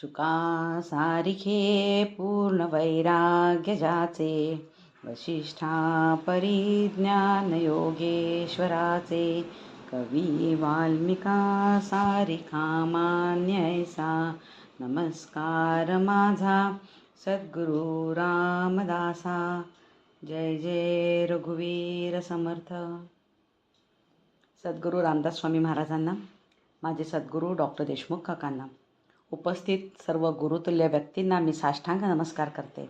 शुका सारिखे पूर्ण वैराग्य जाचे, वसिष्ठा परिज्ञान योगेश्वराचे, कवी वाल्मिका सारिखा मान्यैसा, नमस्कार माझा सद्गुरु रामदासा. जय जय रघुवीर समर्थ. सद्गुरू रामदास स्वामी महाराजांना, माझे सद्गुरू डॉक्टर देशमुख काकांना, उपस्थित सर्व गुरुतुल्य व्यक्तींना मी साष्टांग नमस्कार करते.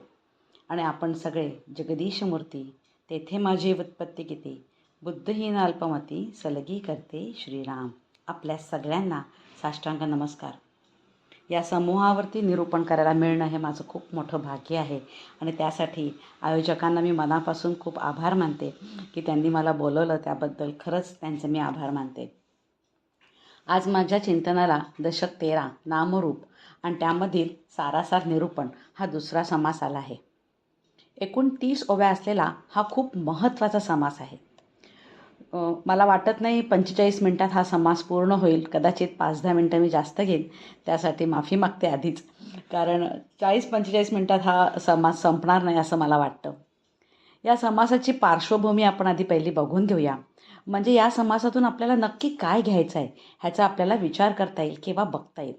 आणि आपण सगळे जगदीश मूर्ती, तेथे माझी उत्पत्ती किती, बुद्धहीन अल्पमती, सलगी करते श्रीराम. आपल्या सगळ्यांना साष्टांग नमस्कार. या समूहावरती निरूपण करायला मिळणं हे माझं खूप मोठं भाग्य आहे आणि त्यासाठी आयोजकांना मी मनापासून खूप आभार मानते की त्यांनी मला बोलवलं. त्याबद्दल खरंच त्यांचे मी आभार मानते. आज माझ्या चिंतनाला दशक 13 नामरूप आणि त्यामधील सारासार निरूपण हा दुसरा समास आला आहे. एकूण 30 ओव्या असलेला हा खूप महत्त्वाचा समास आहे. मला वाटत नाही 45 मिनटात हा समास पूर्ण होईल. कदाचित 5-10 मिनटं मी जास्त घेईन, त्यासाठी माफी मागते आधीच, कारण 40-45 मिनटात हा समास संपणार नाही असं मला वाटतं. या समासाची पार्श्वभूमी आपण आधी पहिली बघून घेऊया. म्हणजे या समासातून आपल्याला नक्की काय घ्यायचं आहे ह्याचा आपल्याला विचार करता येईल किंवा बघता येईल.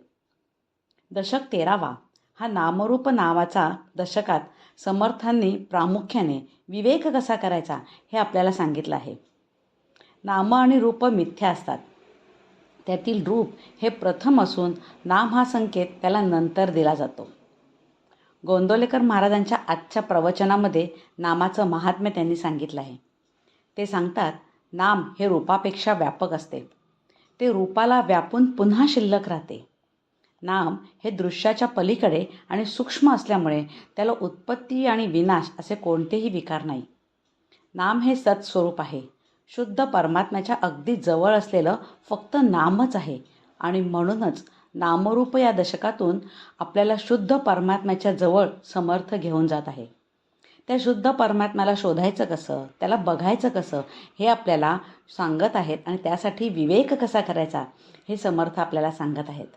दशक 13 हा नामरूप नावाचा दशकात समर्थांनी प्रामुख्याने विवेक कसा करायचा हे आपल्याला सांगितलं आहे. नाम आणि रूप मिथ्या असतात. त्यातील रूप हे प्रथम असून नाम हा संकेत त्याला नंतर दिला जातो. गोंदवलेकर महाराजांच्या आजच्या प्रवचनामध्ये नामाचं महात्म्य त्यांनी सांगितलं आहे. ते सांगतात, नाम हे रूपापेक्षा व्यापक असते. ते रूपाला व्यापून पुन्हा शिल्लक राहते. नाम हे दृश्याच्या पलीकडे आणि सूक्ष्म असल्यामुळे त्याला उत्पत्ती आणि विनाश असे कोणतेही विकार नाही. नाम हे सत्स्वरूप आहे. शुद्ध परमात्म्याच्या अगदी जवळ असलेलं फक्त नामच आहे आणि म्हणूनच नामरूप या दशकातून आपल्याला शुद्ध परमात्म्याच्या जवळ समर्थ घेऊन जात आहे. त्या शुद्ध परमात्म्याला शोधायचं कसं, त्याला बघायचं कसं हे आपल्याला सांगत आहेत आणि त्यासाठी विवेक कसा करायचा हे समर्थ आपल्याला सांगत आहेत.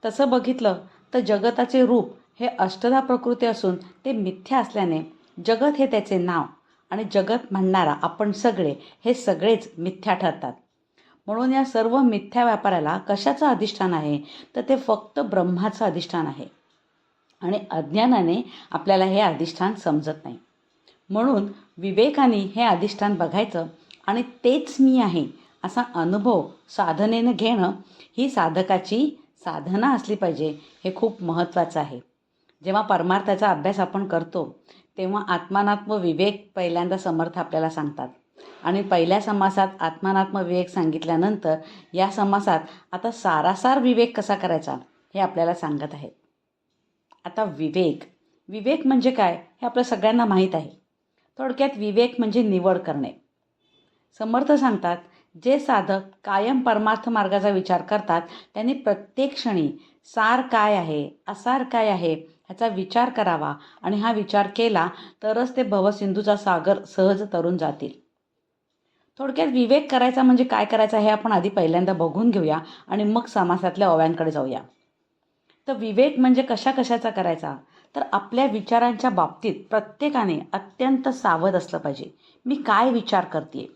तसं बघितलं तर जगताचे रूप हे अष्टधा प्रकृती असून ते मिथ्या असल्याने जगत हे त्याचे नाव आणि जगत म्हणणारा आपण सगळे हे सगळेच मिथ्या ठरतात. म्हणून या सर्व मिथ्या व्यापाराला कशाचं अधिष्ठान आहे तर ते फक्त ब्रह्माचं अधिष्ठान आहे आणि अज्ञानाने आपल्याला हे अधिष्ठान समजत नाही. म्हणून विवेकाने हे अधिष्ठान बघायचं आणि तेच मी आहे असा अनुभव साधनेनं घेणं ही साधकाची साधना असली पाहिजे. हे खूप महत्त्वाचं आहे. जेव्हा परमार्थाचा अभ्यास आपण करतो तेव्हा आत्मानात्म विवेक पहिल्यांदा समर्थ आपल्याला सांगतात आणि पहिल्या समासात आत्मानात्म विवेक सांगितल्यानंतर या समासात आता सारासार विवेक कसा करायचा हे आपल्याला सांगत आहेत. आता विवेक म्हणजे काय हे आपल्या सगळ्यांना माहीत आहे. थोडक्यात विवेक म्हणजे निवड करणे. समर्थ सांगतात, जे साधक कायम परमार्थ मार्गाचा विचार करतात त्यांनी प्रत्येक क्षणी सार काय आहे, असार काय आहे ह्याचा विचार करावा आणि हा विचार केला तरच ते भवसिंधूचा सागर सहज तरून जातील. थोडक्यात विवेक करायचा म्हणजे काय करायचा हे आपण आधी पहिल्यांदा बघून घेऊया आणि मग समासातल्या ओव्यांकडे जाऊया. तर विवेक म्हणजे कशाचा करायचा तर आपल्या विचारांच्या बाबतीत प्रत्येकाने अत्यंत सावध असलं पाहिजे. मी काय विचार करते,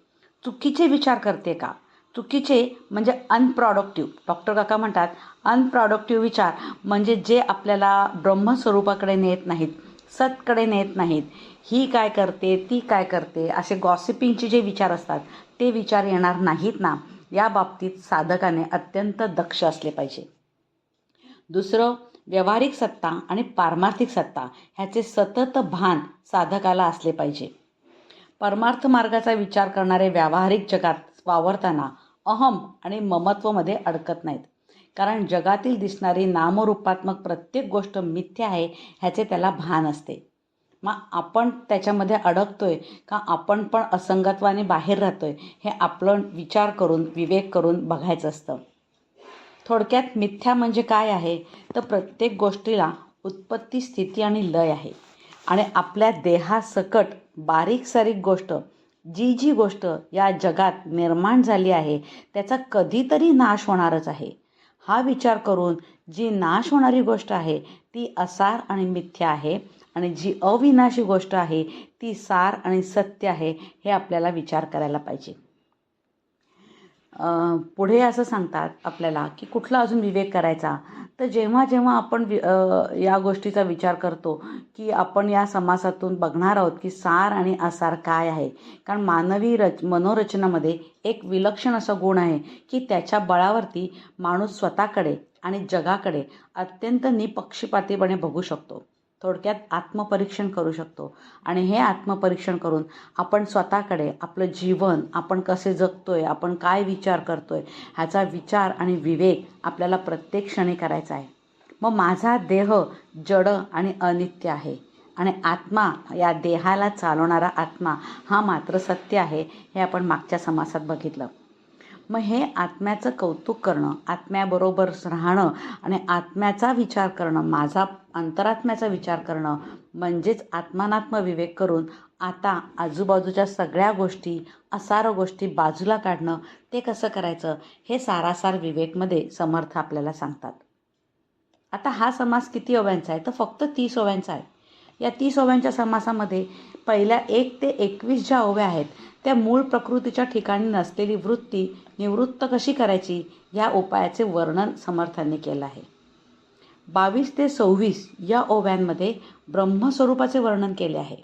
चुकीचे विचार करते का? चुकीचे म्हणजे अनप्रॉडक्टिव्ह. डॉक्टर काका म्हणतात अनप्रॉडक्टिव्ह विचार म्हणजे जे आपल्याला ब्रह्मस्वरूपाकडे नेत नाहीत, सतकडे नेत नाहीत. ही काय करते, ती काय करते असे गॉसिपिंगचे जे विचार असतात ते विचार येणार नाहीत ना, या बाबतीत साधकाने अत्यंत दक्ष असले पाहिजे. दुसरं, व्यावहारिक सत्ता आणि पारमार्थिक सत्ता ह्याचे सतत भान साधकाला असले पाहिजे. परमार्थ मार्गाचा विचार करणारे व्यावहारिक जगात वावरताना अहम आणि ममत्वमध्ये अडकत नाहीत. कारण जगातील दिसणारी नामरूपात्मक प्रत्येक गोष्ट मिथ्या आहे ह्याचे त्याला भान असते. मग आपण त्याच्यामध्ये अडकतोय का आपण पण असंगत्वाने बाहेर राहतोय हे आपलं विचार करून विवेक करून बघायचं असतं. थोडक्यात मिथ्या म्हणजे काय आहे तर प्रत्येक गोष्टीला उत्पत्ती, स्थिती आणि लय आहे आणि आपल्या देहासकट बारीक सारीक गोष्ट जी गोष्ट या जगात निर्माण झाली आहे त्याचा कधीतरी नाश होणारच आहे. हा विचार करून जी नाश होणारी गोष्ट आहे ती असार आणि मिथ्या आहे आणि जी अविनाशी गोष्ट आहे ती सार आणि सत्य आहे, हे आपल्याला विचार करायला पाहिजे. पुढे असं सांगतात आपल्याला की कुठला अजून विवेक करायचा, तर जेव्हा जेव्हा आपण या गोष्टीचा विचार करतो की आपण या समासातून बघणार आहोत की सार आणि असार काय आहे. कारण मानवी मनोरचनामध्ये एक विलक्षण असा गुण आहे की त्याच्या बळावरती माणूस स्वतःकडे आणि जगाकडे अत्यंत निपक्षपातीपणे बघू शकतो. थोडक्यात आत्मपरीक्षण करू शकतो आणि हे आत्मपरीक्षण करून आपण स्वतःकडे आपलं जीवन आपण कसे जगतोय, आपण काय विचार करतोय, ह्याचा विचार आणि विवेक आपल्याला प्रत्येक क्षणी करायचा आहे. मग माझा देह जड आणि अनित्य आहे आणि आत्मा, या देहाला चालवणारा आत्मा हा मात्र सत्य आहे, हे आपण मागच्या समासात बघितलं. मग हे आत्म्याचं कौतुक करणं, आत्म्याबरोबर राहणं आणि आत्म्याचा विचार करणं, माझा अंतरात्म्याचा विचार करणं म्हणजेच आत्मानात्म विवेक करून आता आजूबाजूच्या सगळ्या गोष्टी, असार गोष्टी बाजूला काढणं. ते कसं करायचं हे सारासार विवेकमध्ये समर्थ आपल्याला सांगतात. आता हा समास किती ओव्यांचा आहे, तर फक्त 30 ओव्यांचा आहे. या 30 ओव्यांच्या समासामध्ये पहिल्या 1 ते 21 ज्या ओव्या आहेत त्या मूळ प्रकृतीच्या ठिकाणी नसलेली वृत्ती निवृत्त कशी करायची या उपायाचे वर्णन समर्थांनी केलं आहे. 22 ते 26 या ओव्यांमध्ये ब्रह्मस्वरूपाचे वर्णन केले आहे.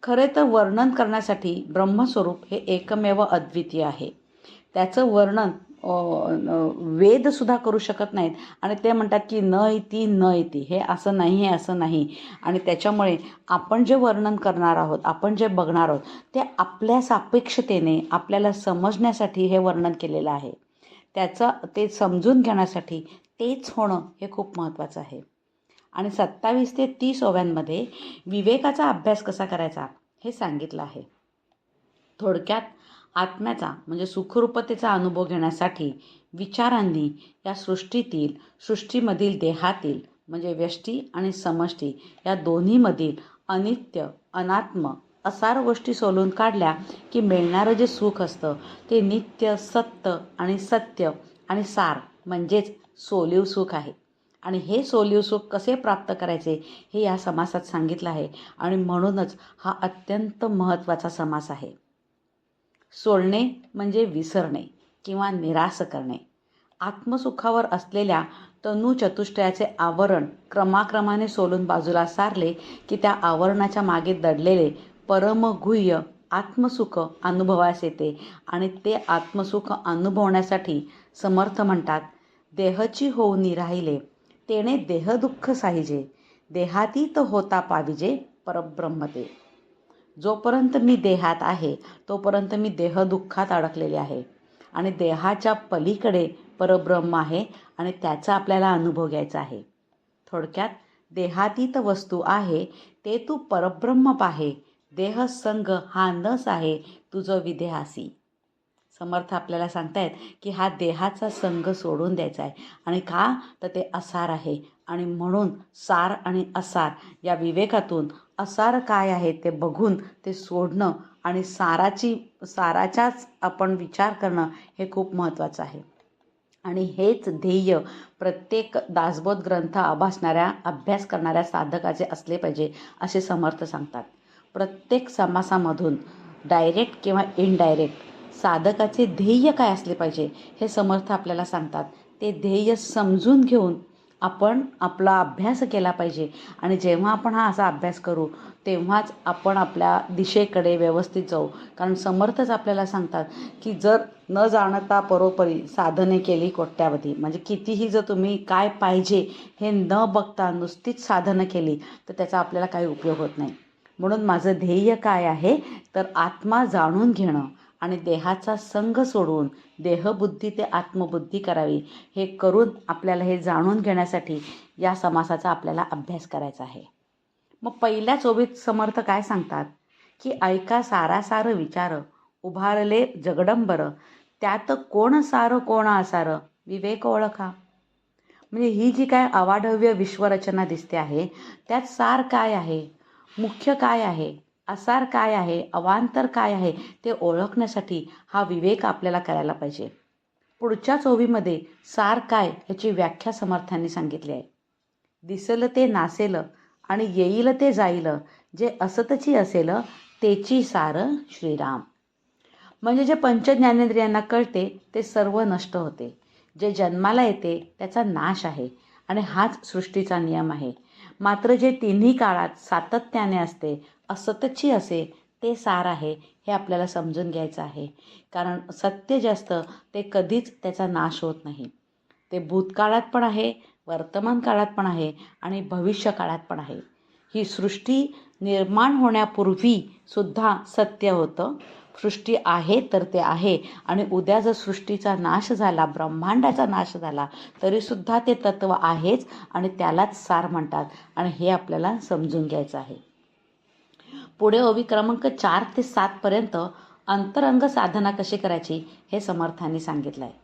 खरे तर वर्णन करण्यासाठी ब्रह्मस्वरूप हे एकमेव अद्वितीय आहे. त्याचं वर्णन वेदसुद्धा करू शकत नाहीत आणि ते म्हणतात की न इति न इति, हे असं नाही, हे असं नाही. आणि त्याच्यामुळे आपण जे वर्णन करणार आहोत, आपण जे बघणार आहोत ते आपल्या सापेक्षतेने आपल्याला समजण्यासाठी हे वर्णन केलेलं आहे. त्याचं ते समजून घेण्यासाठी तेच होणं हे खूप महत्त्वाचं आहे. आणि 27 ते 30 ओव्यांमध्ये विवेकाचा अभ्यास कसा करायचा हे सांगितलं आहे. थोडक्यात आत्म्याचा म्हणजे सुखरूपतेचा अनुभव घेण्यासाठी विचारांनी या सृष्टीमधील देहातील म्हणजे व्यष्टी आणि समष्टी या दोन्हीमधील अनित्य, अनात्म, असार गोष्टी सोलून काढल्या की मिळणारं जे सुख असतं ते नित्य, सत्य आणि सार म्हणजेच सोलीव सुख आहे. आणि हे सोलीव सुख कसे प्राप्त करायचे हे या समासात सांगितलं आहे आणि म्हणूनच हा अत्यंत महत्त्वाचा समास आहे. सोडणे म्हणजे विसरणे किंवा निराश करणे. आत्मसुखावर असलेल्या तनुचतुष्टयाचे आवरण क्रमाक्रमाने सोलून बाजूला सारले की त्या आवरणाच्या मागे दडलेले परमगुह्य आत्मसुख अनुभवास येते आणि ते आत्मसुख अनुभवण्यासाठी समर्थ म्हणतात, देहची होऊनी राहिले तेणे देहदुःख साहिजे, देहातीत होता पाविजे परब्रह्म ते. जोपर्यंत मी देहात आहे तोपर्यंत मी देहदुःखात अडकलेले आहे आणि देहाच्या पलीकडे परब्रह्म आहे आणि त्याचा आपल्याला अनुभव घ्यायचा आहे. थोडक्यात देहातीत वस्तू आहे ते तू परब्रह्म पाहे, देह संग हा नस आहे तुझं विदेहासी. समर्थ आपल्याला सांगतायत की हा देहाचा संग सोडून द्यायचा आहे. आणि का, तर ते असार आहे आणि म्हणून सार आणि असार या विवेकातून असार काय आहे ते बघून ते सोडणं आणि साराच्याच आपण विचार करणं हे खूप महत्त्वाचं आहे. आणि हेच ध्येय प्रत्येक दासबोध ग्रंथ अभ्यास करणाऱ्या साधकाचे असले पाहिजे असे समर्थ सांगतात. प्रत्येक समासामधून डायरेक्ट किंवा इनडायरेक्ट साधकाचे ध्येय काय असले पाहिजे हे समर्थ आपल्याला सांगतात. ते ध्येय समजून घेऊन आपण आपला अभ्यास केला पाहिजे आणि जेव्हा आपण हा असा अभ्यास करू तेव्हाच आपण आपल्या दिशेकडे व्यवस्थित जाऊ. कारण समर्थच आपल्याला सांगतात की जर न जाणता परोपरी साधने केली कोट्यावधी, म्हणजे कितीही जर तुम्ही काय पाहिजे हे न बघता नुसतीच साधनं केली तर त्याचा आपल्याला काही उपयोग होत नाही. म्हणून माझं ध्येय काय आहे तर आत्मा जाणून घेणं आणि देहाचा संग सोडून देहबुद्धी ते आत्मबुद्धी करावी. हे करून आपल्याला हे जाणून घेण्यासाठी या समासाचा आपल्याला अभ्यास करायचा आहे. मग पहिल्याच ओवीत समर्थ काय सांगतात की ऐका सारासार विचार, उभारले जगडंबर, त्यात कोण सार कोण असार, विवेक ओळखा. म्हणजे ही जी काय अवाढव्य विश्वरचना दिसते आहे त्यात सार काय आहे, मुख्य काय आहे, असार काय आहे, अवांतर काय आहे ते ओळखण्यासाठी हा विवेक आपल्याला करायला पाहिजे. पुढच्याच ओवीमध्ये सार काय याची व्याख्या समर्थांनी सांगितली आहे. दिसल ते नासेल आणि येईल ते जाईल, जे असतची असेल तेची सार श्रीराम. म्हणजे जे पंचज्ञानेंद्रियांना कळते ते सर्व नष्ट होते. जे जन्माला येते त्याचा नाश आहे आणि हाच सृष्टीचा नियम आहे. मात्र जे तिन्ही काळात सातत्याने असते, असतची असे, ते सार आहे हे आपल्याला समजून घ्यायचं आहे. कारण सत्य जे असतं ते कधीच त्याचा नाश होत नाही. ते भूतकाळात पण आहे, वर्तमान काळात पण आहे आणि भविष्य काळात पण आहे. ही सृष्टी निर्माण होण्यापूर्वी सुद्धा सत्य होतं. सृष्टी आहे तर ते आहे आणि उद्या जर सृष्टीचा नाश झाला, ब्रह्मांडाचा नाश झाला, तरीसुद्धा ते तत्त्व आहेच आणि त्यालाच सार म्हणतात आणि हे आपल्याला समजून घ्यायचं आहे. पुढे ओवी क्रमांक 4 ते 7 पर्यंत अंतरंग साधना कशी करायची हे समर्थांनी सांगितलं आहे.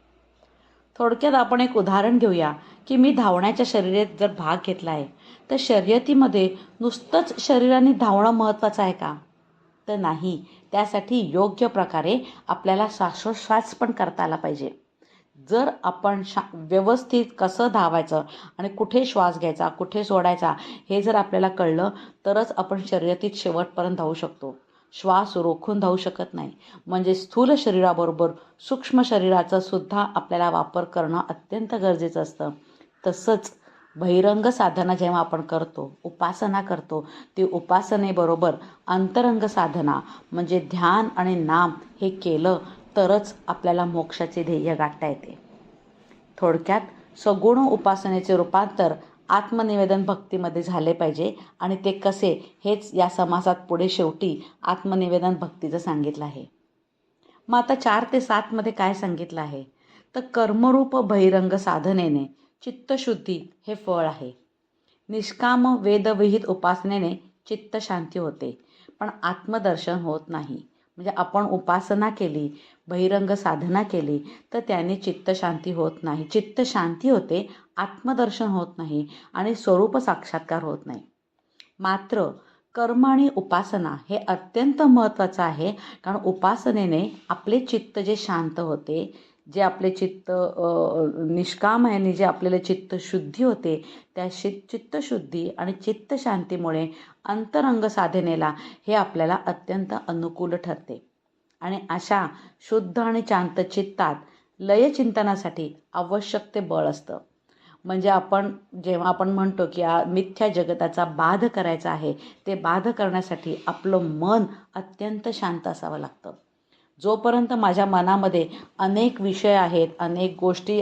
थोडक्यात आपण एक उदाहरण घेऊया की मी धावण्याच्या शर्यतीत जर भाग घेतला आहे, तर शर्यतीमध्ये नुसतंच शरीराने धावणं महत्त्वाचं आहे का? तर नाही. त्यासाठी योग्य प्रकारे आपल्याला श्वासोच्छ्वास पण करता आला पाहिजे. जर आपण व्यवस्थित कसं धावायचं आणि कुठे श्वास घ्यायचा, कुठे सोडायचा हे जर आपल्याला कळलं, तरच आपण शर्यतीत शेवटपर्यंत धावू शकतो. श्वास रोखून धावू शकत नाही. म्हणजे स्थूल शरीराबरोबर सूक्ष्म शरीराचा सुद्धा आपल्याला वापर करणं अत्यंत गरजेचं असतं. तसंच बहिरंग साधना जेव्हा आपण करतो, उपासना करतो, ती उपासनेबरोबर अंतरंग साधना म्हणजे ध्यान आणि नाम हे केलं तरच आपल्याला मोक्षाचे ध्येय गाठता येते. थोडक्यात सगुण उपासनेचे रूपांतर आत्मनिवेदन भक्तीमध्ये झाले पाहिजे आणि ते कसे हेच या समासात पुढे शेवटी आत्मनिवेदन भक्तीचं सांगितलं आहे. मग आता 4 ते 7 मध्ये काय सांगितलं आहे? तर कर्मरूप बहिरंग साधनेने चित्तशुद्धी हे फळ आहे. निष्काम वेदविहित उपासनेने चित्तशांती होते, पण आत्मदर्शन होत नाही. म्हणजे आपण उपासना केली, बहिरंग साधना केली, तर त्याने चित्तशांती होत नाही. चित्तशांती होते, आत्मदर्शन होत नाही आणि स्वरूप साक्षात्कार होत नाही. मात्र कर्म आणि उपासना हे अत्यंत महत्त्वाचं आहे. कारण उपासनेने आपले चित्त जे शांत होते, जे आपले चित्त निष्काम आहे आणि जे आपल्याला चित्तशुद्धी होते, त्या चित्तशुद्धी आणि चित्तशांतीमुळे अंतरंग साधनेला हे आपल्याला अत्यंत अनुकूल ठरते. आणि अशा शुद्ध आणि शांत चित्तात लयचिंतनासाठी आवश्यक ते बळ असतं. म्हणजे जेव्हा आपण म्हणतो की मिथ्या जगताचा बाध करायचा आहे, ते बाध करण्यासाठी आपलं मन अत्यंत शांत असावं लागतं. जोपर्यंत माझ्या मनामध्ये अनेक विषय आहेत, अनेक गोष्टी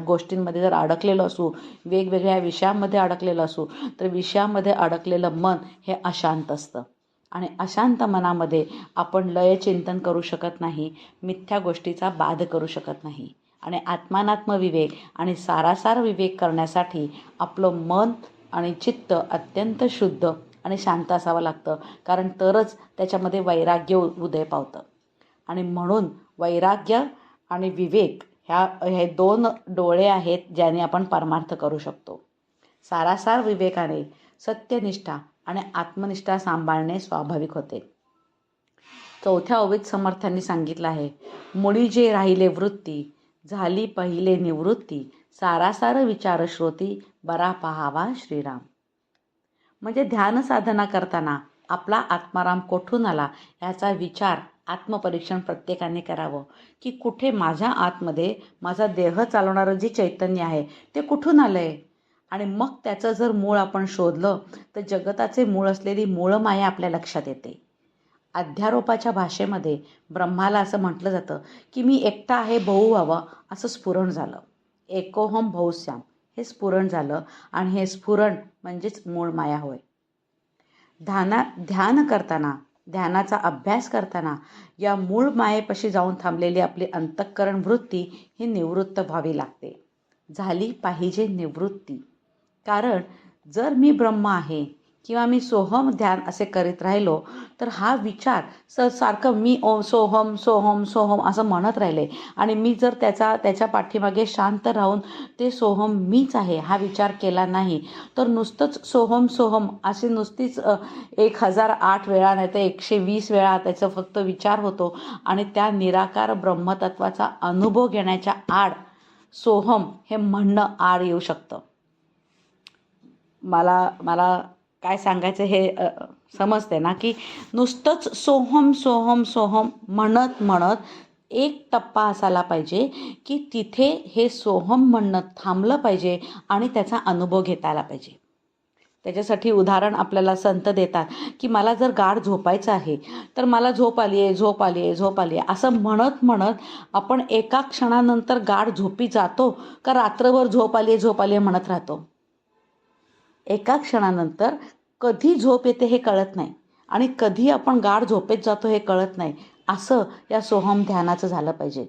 गोष्टींमध्ये जर अडकलेलो असू, वेगवेगळ्या विषयामध्ये अडकलेलं असू, तर विषयामध्ये अडकलेलं मन हे अशांत असतं आणि अशांत मनामध्ये आपण लयचिंतन करू शकत नाही, मिथ्या गोष्टीचा बाध करू शकत नाही. आणि आत्मानात्म विवेक आणि सारासार विवेक करण्यासाठी आपलं मन आणि चित्त अत्यंत शुद्ध आणि शांत असावं लागतं. कारण तरच त्याच्यामध्ये वैराग्य उदय पावतं. आणि म्हणून वैराग्य आणि विवेक हे 2 डोळे आहेत ज्याने आपण परमार्थ करू शकतो. सारासार विवेकाने सत्यनिष्ठा आणि आत्मनिष्ठा सांभाळणे स्वाभाविक होते. 4थ्या ओवीत समर्थांनी सांगितलं आहे, मुळी जे राहिले वृत्ती, झाली पहिले निवृत्ती, सारासार विचार श्रोती, बरा पहावा श्रीराम. म्हणजे ध्यान साधना करताना आपला आत्माराम कोठून आला याचा विचार आत्मपरीक्षण प्रत्येकाने करावं की कुठे माझ्या आतमध्ये माझा देह चालवणारं जे चैतन्य आहे ते कुठून आलं आहे. आणि मग त्याचं जर मूळ आपण शोधलं तर जगताचे मूळ असलेली मूळमाया आपल्या लक्षात येते. अध्यारोपाच्या भाषेमध्ये ब्रह्माला असं म्हटलं जातं की मी एकटा आहे, बहु व्हावं असं स्फुरण झालं. एकोहम बहुश्याम हे स्फुरण झालं आणि हे स्फुरण म्हणजेच मूळ माया होय. ध्यान करताना, ध्यानाचा अभ्यास करताना या मूळ मायेपाशी जाऊन थांबलेली आपली अंतःकरण वृत्ती ही निवृत्त व्हावी लागते. झाली पाहिजे निवृत्ती. कारण जर मी ब्रह्म आहे किंवा मी सोहम ध्यान असे करीत राहिलो तर हा विचार सारखं मी सोहम सोहम सोहम असं म्हणत राहिले आणि मी जर त्याच्या पाठीमागे शांत राहून ते सोहम मीच आहे हा विचार केला नाही तर नुसतंच सोहम सोहम अशी नुसतीच 1008 वेळा नाही तर 120 वेळा त्याचा फक्त विचार होतो आणि त्या निराकार ब्रह्मतत्वाचा अनुभव घेण्याच्या आड सोहम हे म्हणणं आड येऊ शकतं. मला काय सांगायचं हे समजते ना, की नुसतंच सोहम सोहम सोहम म्हणत म्हणत एक टप्पा असायला पाहिजे की तिथे हे सोहम म्हणणं थांबलं पाहिजे आणि त्याचा अनुभव घेता आला पाहिजे. त्याच्यासाठी उदाहरण आपल्याला संत देतात की मला जर गाढ झोपायचं आहे तर मला झोप आली आहे झोप आली आहे झोप आली आहे असं म्हणत म्हणत आपण एका क्षणानंतर गाढ झोपी जातो का रात्रभर झोप आली आहे म्हणत राहतो. एका क्षणानंतर कधी झोप येते हे कळत नाही आणि कधी आपण गाढ झोपेत जातो हे कळत नाही. असं या सोहम ध्यानाचं झालं पाहिजे.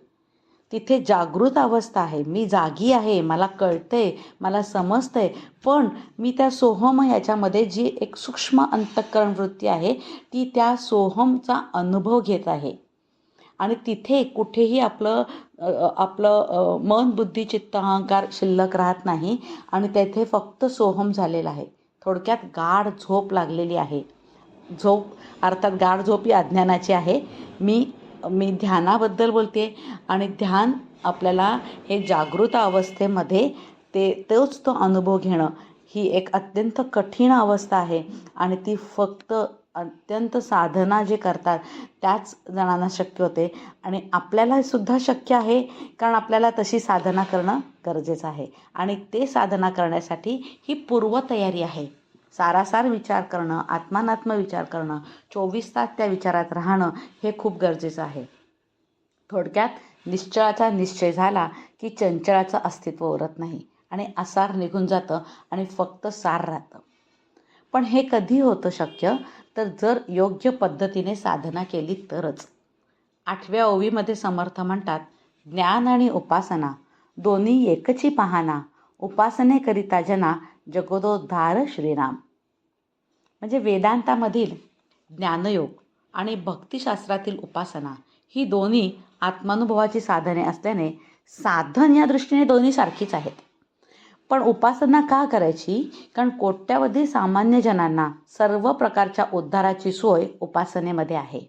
तिथे जागृत अवस्था आहे, मी जागी आहे, मला कळतंय, मला समजतंय, पण मी त्या सोहम याच्यामध्ये जी एक सूक्ष्म अंतःकरण वृत्ती आहे ती त्या सोहमचा अनुभव घेत आहे. आणि तिथे कुठेही आपलं मन बुद्धी चित्त अहंकार शिल्लक राहत नाही आणि तेथे फक्त सोहम झालेला आहे. थोडक्यात गाढ झोप लागलेली आहे. झोप अर्थात गाढ झोप ही अज्ञानाची आहे. मी ध्यानाबद्दल बोलते आणि ध्यान आपल्याला हे जागृत अवस्थेमध्ये तोच तो अनुभव घेणं ही एक अत्यंत कठीण अवस्था आहे आणि ती फक्त अत्यंत साधना जे करतात त्याच जणांना शक्य होते आणि आपल्याला सुद्धा शक्य आहे कारण आपल्याला तशी साधना करणं गरजेचं आहे आणि ते साधना करण्यासाठी ही पूर्वतयारी आहे. सारासार विचार करणं, आत्मानात्म विचार करणं, 24 तास त्या विचारात राहणं हे खूप गरजेचं आहे. थोडक्यात निश्चळाचा निश्चय झाला की चंचळाचं अस्तित्व उरत नाही आणि असार निघून जातं आणि फक्त सार राहतं. पण हे कधी होतं शक्य तर जर योग्य पद्धतीने साधना केली तरच. 8व्या ओवीमध्ये समर्थ म्हणतात, ज्ञान आणि उपासना दोन्ही एकची पाहना, उपासनेकरिता जना जगदोद्धार श्रीराम. म्हणजे वेदांतामधील ज्ञानयोग आणि भक्तिशास्त्रातील उपासना ही दोन्ही आत्मानुभवाची साधने असल्याने साधन या दृष्टीने दोन्ही सारखीच आहेत. पण उपासना का करायची? कारण कोट्यावधी सामान्य जनांना सर्व प्रकारच्या उद्धाराची सोय उपासनेमध्ये आहे.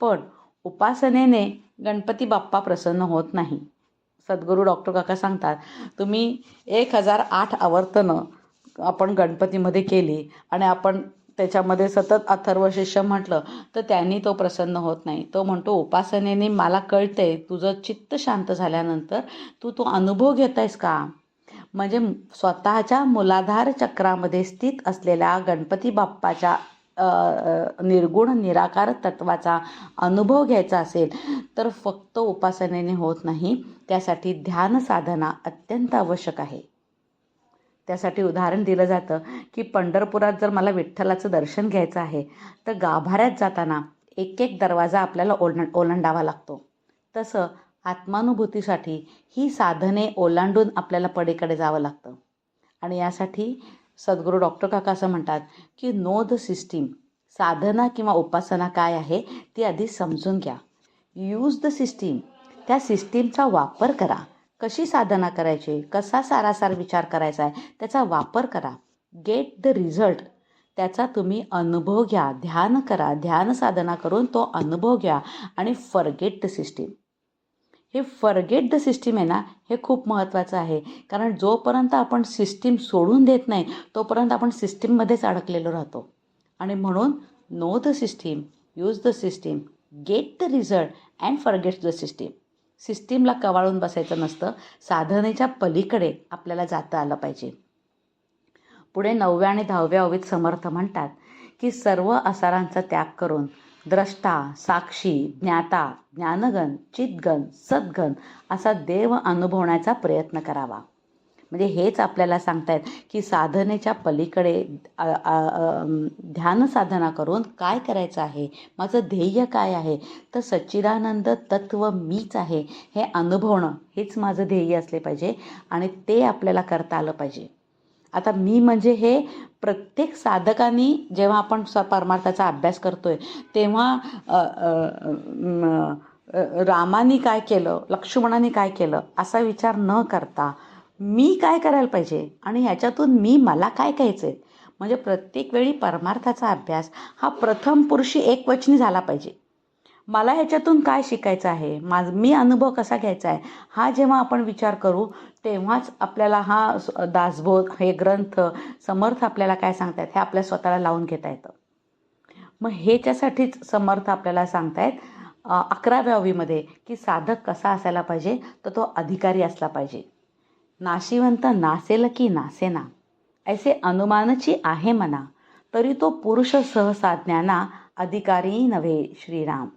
पण उपासनेने गणपती बाप्पा प्रसन्न होत नाही. सद्गुरू डॉक्टर काका सांगतात, तुम्ही 1008 आवर्तनं आपण गणपतीमध्ये केली आणि आपण त्याच्यामध्ये सतत अथर्व शिष्य म्हटलं तर त्यांनी तो प्रसन्न होत नाही. तो म्हणतो उपासनेने मला कळतंय तुझं चित्त शांत झाल्यानंतर तू तो अनुभव घेत आहेस का? म्हणजे स्वतःच्या मूलाधार चक्रामध्ये स्थित असलेल्या गणपती बाप्पाच्या निर्गुण निराकार तत्वाचा अनुभव घ्यायचा असेल तर फक्त उपासनेने होत नाही. त्यासाठी ध्यान साधना अत्यंत आवश्यक आहे. त्यासाठी उदाहरण दिलं जातं की पंढरपुरात जर मला विठ्ठलाचं दर्शन घ्यायचं आहे तर गाभाऱ्यात जाताना एक एक दरवाजा आपल्याला ओलांडावा लागतो. तसं आत्मानुभूतीसाठी ही साधने ओलांडून आपल्याला पलीकडे जावं लागतं. आणि यासाठी सद्गुरू डॉक्टर काका असं म्हणतात की नो द सिस्टीम. साधना किंवा उपासना काय आहे ती आधी समजून घ्या. Use the system. त्या सिस्टीमचा वापर करा. कशी साधना करायची, कसा सारासार विचार करायचा आहे त्याचा वापर करा. Get the result. त्याचा तुम्ही अनुभव घ्या. ध्यान करा. ध्यान साधना करून तो अनुभव घ्या आणि फॉरगेट द सिस्टीम. हे फॉरगेट द सिस्टीम आहे ना, हे खूप महत्त्वाचं आहे. कारण जोपर्यंत आपण सिस्टीम सोडून देत नाही तोपर्यंत आपण सिस्टीममध्येच अडकलेलो राहतो. आणि म्हणून know the system, use the system, get the result and forget the system. सिस्टीमला कवाळून बसायचं नसतं. साधनेच्या पलीकडे आपल्याला जाता आलं पाहिजे. पुढे 9व्या आणि 10व्या ओवीत समर्थ म्हणतात की सर्व आसारांचा त्याग करून द्रष्टा, साक्षी, ज्ञाता, ज्ञानगण, चितगण, सद्गण असा देव अनुभवण्याचा प्रयत्न करावा. म्हणजे हेच आपल्याला सांगतायत की साधनेच्या पलीकडे ध्यान साधना करून काय करायचं आहे, माझं ध्येय काय आहे, तर सच्चिदानंद तत्व मीच आहे हे अनुभवणं हेच माझं ध्येय असले पाहिजे आणि ते आपल्याला करता आलं पाहिजे. आता मी म्हणजे हे प्रत्येक साधकाने जेव्हा आपण परमार्थाचा अभ्यास करतोय तेव्हा रामाने काय केलं, लक्ष्मणाने काय केलं असा विचार न करता मी काय करायला पाहिजे आणि ह्याच्यातून मला काय घ्यायचं आहे. म्हणजे प्रत्येक वेळी परमार्थाचा अभ्यास हा प्रथम पुरुषी एकवचनी झाला पाहिजे. मला ह्याच्यातून काय शिकायचं आहे, मी अनुभव कसा घ्यायचा आहे, हा जेव्हा आपण विचार करू तेव्हाच आपल्याला हा दासबोध हे ग्रंथ समर्थ आपल्याला काय सांगतायत हे आपल्या स्वतःला लावून घेता येतं. मग ह्याच्यासाठीच समर्थ आपल्याला सांगतायत 11व्या ओवीमध्ये की साधक कसा असायला पाहिजे, तर तो अधिकारी असला पाहिजे. नाशिवंत नासेल की नासेना ऐसे अनुमानची आहे मना, तरी तो पुरुष सहसा ज्ञाना अधिकारी नव्हे श्रीराम.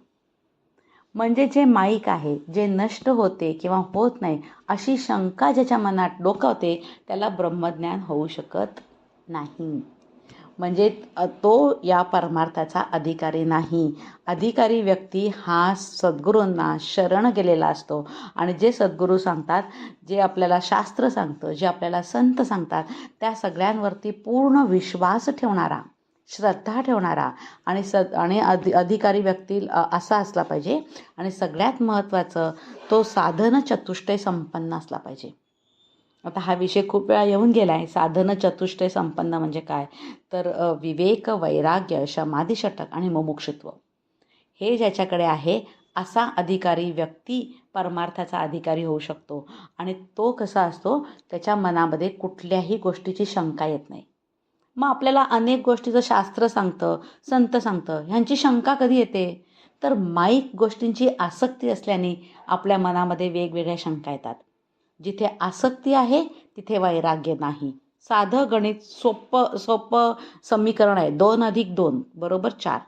म्हणजे जे माईक आहे, जे नष्ट होते किंवा होत नाही अशी शंका ज्याच्या मनात डोकावते त्याला ब्रह्मज्ञान होऊ शकत नाही. म्हणजे तो या परमार्थाचा अधिकारी नाही. अधिकारी व्यक्ती हा सद्गुरूंना शरण गेलेला असतो आणि जे सद्गुरू सांगतात, जे आपल्याला शास्त्र सांगतं, जे आपल्याला संत सांगतात त्या सगळ्यांवरती पूर्ण विश्वास ठेवणारा, श्रद्धा ठेवणारा आणि अधिकारी व्यक्ती असा असला पाहिजे. आणि सगळ्यात महत्त्वाचं तो साधन चतुष्टय संपन्न असला पाहिजे. आता हा विषय खूप वेळा येऊन गेला आहे. साधन चतुष्टय संपन्न म्हणजे काय, तर विवेक, वैराग्य, समाधी, षटक आणि मुमुक्षुत्व हे ज्याच्याकडे आहे असा अधिकारी व्यक्ती परमार्थाचा अधिकारी होऊ शकतो. आणि तो कसा असतो, त्याच्या मनामध्ये कुठल्याही गोष्टीची शंका येत नाही. मग आपल्याला अनेक गोष्टीचं शास्त्र सांगतं, संत सांगतं, ह्यांची शंका कधी येते, तर माईक गोष्टींची आसक्ती असल्याने आपल्या मनामध्ये वेगवेगळ्या शंका येतात. जिथे आसक्ती आहे तिथे वैराग्य नाही. साधं गणित सोपं समीकरण आहे, 2 + 2 = 4.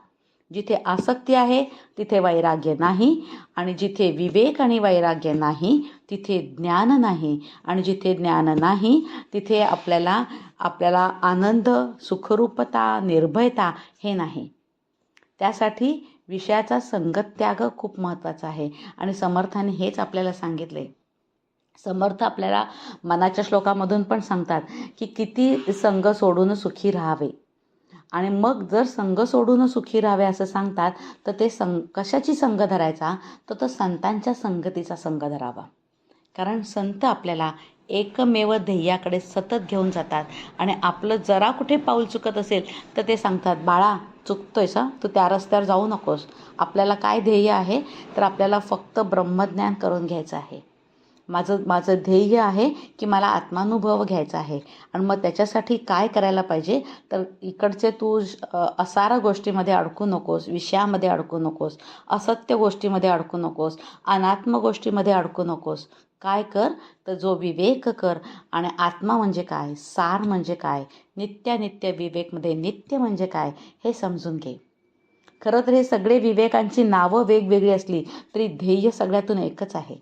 जिथे आसक्ती आहे तिथे वैराग्य नाही, आणि जिथे विवेक आणि वैराग्य नाही तिथे ज्ञान नाही, आणि जिथे ज्ञान नाही तिथे आपल्याला आनंद, सुखरूपता, निर्भयता हे नाही. त्यासाठी विषयाचा संगत्याग खूप महत्त्वाचा आहे. आणि समर्थाने हेच आपल्याला सांगितले. समर्थ आपल्याला मनाच्या श्लोकामधून पण सांगतात की किती संग सोडून सुखी राहावे. आणि मग जर संग सोडून सुखी राहावे असं सांगतात, तर ते कशाची संग धरायचा, तर तो संतांच्या संगतीचा संग धरावा. कारण संत आपल्याला एकमेव ध्येयाकडे सतत घेऊन जातात. आणि आपलं जरा कुठे पाऊल चुकत असेल तर ते सांगतात, बाळा चुकतोयस, तू त्या रस्त्यावर जाऊ नकोस. आपल्याला काय ध्येय आहे, तर आपल्याला फक्त ब्रह्मज्ञान करून घ्यायचं आहे. माझं ध्येय आहे की मला आत्मानुभव घ्यायचा आहे. आणि मग त्याच्यासाठी काय करायला पाहिजे, तर इकडचे तू असार गोष्टीमध्ये अडकू नकोस, विषयामध्ये अडकू नकोस, असत्य गोष्टीमध्ये अडकू नकोस, अनात्म गोष्टीमध्ये अडकू नकोस. काय कर, तर जो विवेक कर. आणि आत्मा म्हणजे काय, सार म्हणजे काय, नित्यानित्य विवेकमध्ये नित्य म्हणजे काय हे समजून घे. खरं तर हे सगळे विवेकांची नावं वेगवेगळी असली तरी ध्येय सगळ्यातून एकच आहे.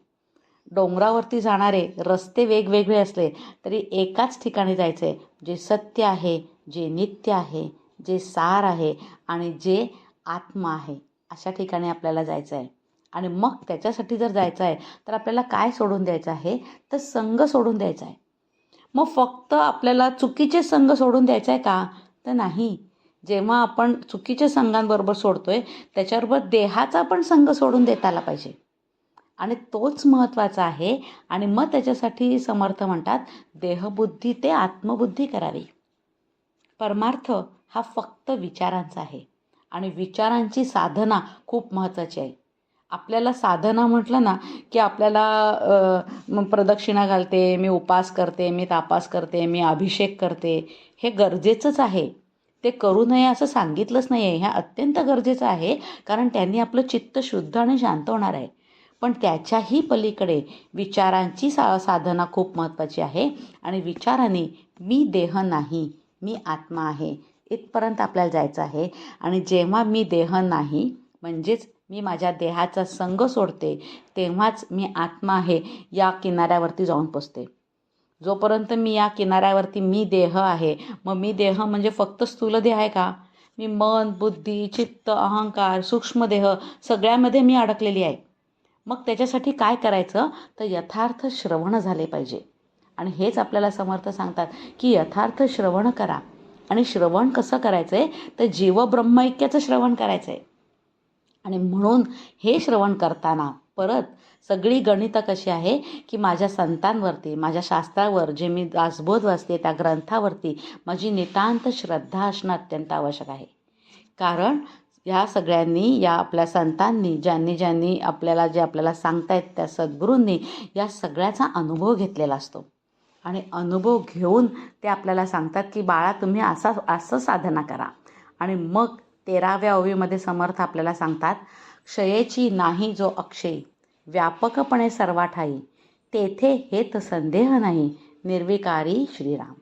डोंगरावरती जाणारे रस्ते वेगवेगळे असले तरी एकाच ठिकाणी जायचं आहे, जे सत्य आहे, जे नित्य आहे, जे सार आहे आणि जे आत्मा आहे, अशा ठिकाणी आपल्याला जायचं आहे. आणि मग त्याच्यासाठी जर जायचं आहे तर आपल्याला काय सोडून द्यायचं आहे, तर संग सोडून द्यायचा आहे. मग फक्त आपल्याला चुकीचे संग सोडून द्यायचं आहे का, तर नाही. जेव्हा आपण चुकीच्या संघांबरोबर सोडतोय त्याच्याबरोबर देहाचा पण संग सोडून देता आला पाहिजे. आणि तोच महत्त्वाचा आहे. आणि मग त्याच्यासाठी समर्थ म्हणतात, देहबुद्धी ते आत्मबुद्धी करावी. परमार्थ हा फक्त विचारांचा आहे आणि विचारांची साधना खूप महत्त्वाची आहे. आपल्याला साधना म्हटलं ना की आपल्याला प्रदक्षिणा घालते, मी उपास करते, मी तापास करते, मी अभिषेक करते, हे गरजेचंच आहे. ते करू नये असं सांगितलंच नाही आहे, हे अत्यंत गरजेचं आहे. कारण त्यांनी आपलं चित्त शुद्ध आणि शांत होणार आहे. पण त्याच्याही पलीकडे विचारांची साधना खूप महत्त्वाची आहे. आणि विचाराने मी देह नाही, मी आत्मा आहे, इथपर्यंत आपल्याला जायचं आहे. आणि जेव्हा मी देह नाही म्हणजेच मी माझ्या देहाचा संग सोडते, तेव्हाच मी आत्मा आहे या किनाऱ्यावरती जाऊन पोचते. जोपर्यंत मी या किनाऱ्यावरती मी देह आहे, मग मी देह म्हणजे फक्त स्थूल देह आहे का, मी मन, बुद्धी, चित्त, अहंकार, सूक्ष्मदेह सगळ्यामध्ये मी अडकलेली आहे. मग त्याच्यासाठी काय करायचं, तर यथार्थ श्रवण झाले पाहिजे. आणि हेच आपल्याला समर्थ सांगतात की यथार्थ श्रवण करा. आणि श्रवण कसं करायचं आहे, तर जीव ब्रह्मैक्याचं श्रवण करायचं आहे. आणि म्हणून हे श्रवण करताना परत सगळी गणितं कशी आहे की माझ्या संतांवरती, माझ्या शास्त्रावर, जे मी दासबोध वाचते त्या ग्रंथावरती माझी नितांत श्रद्धा असणं अत्यंत आवश्यक आहे. कारण या सगळ्यांनी, या आपल्या संतांनी, ज्यांनी ज्यांनी आपल्याला जे आपल्याला सांगतायत त्या सद्गुरूंनी या सगळ्याचा अनुभव घेतलेला असतो. आणि अनुभव घेऊन ते आपल्याला सांगतात की बाळा तुम्ही असं साधना करा. आणि मग 13व्या ओवीमध्ये समर्थ आपल्याला सांगतात, क्षयेची नाही जो अक्षय, व्यापकपणे सर्वा ठाई, तेथे हेत संदेह नाही, निर्विकारी श्रीराम.